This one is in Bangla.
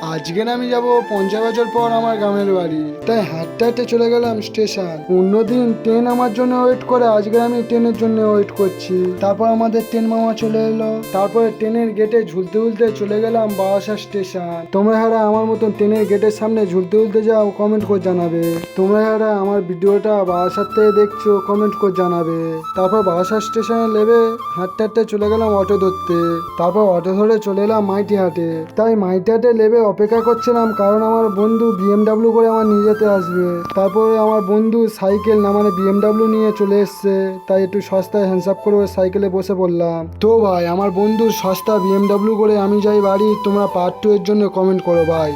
আজকে আমি যাব 50 বছর পর আমার গ্রামের বাড়ি, তাই হাঁটতে হাঁটতে চলে গেলাম স্টেশন। অন্যদিন ট্রেন আমার জন্য ওয়েট করে, আজকে আমি ট্রেনের জন্য ওয়েট করছি। তারপর আমাদের ট্রেন মামা চলে এলো, তারপরে ট্রেনের গেটে ঝুলতে ঝুলতে চলে গেলাম বারাসাত স্টেশন। তোমরা যারা আমার মতন ট্রেনের গেটের সামনে ঝুলতে ঝুলতে যাও কমেন্ট করে জানাবে। তোমরা যারা আমার ভিডিওটা বারাসাত থেকে দেখছো কমেন্ট করে জানাবে। তারপর বারাসাত স্টেশনে নেমে হাঁটতে হাঁটতে চলে গেলাম অটো ধরতে। তারপর অটো ধরে চলে এলাম মাইটিহাটে। তাই মাইটিহাটে নেমে অপেক্ষা করছিলাম, কারণ আমার বন্ধু বিএমডাব্লিউ করে আমার নিয়ে যেতে আসবে। তারপরে আমার বন্ধু সাইকেল না মানে বিএমডাব্লিউ নিয়ে চলে এসছে, তাই একটু সস্তায় হ্যান্ডসাপ করে ওই সাইকেলে বসে পড়লাম। তো ভাই আমার বন্ধুর সস্তা বিএমডাব্লিউ করে আমি যাই বাড়ি। তোমরা পার্ট 2 এর জন্য কমেন্ট করো ভাই।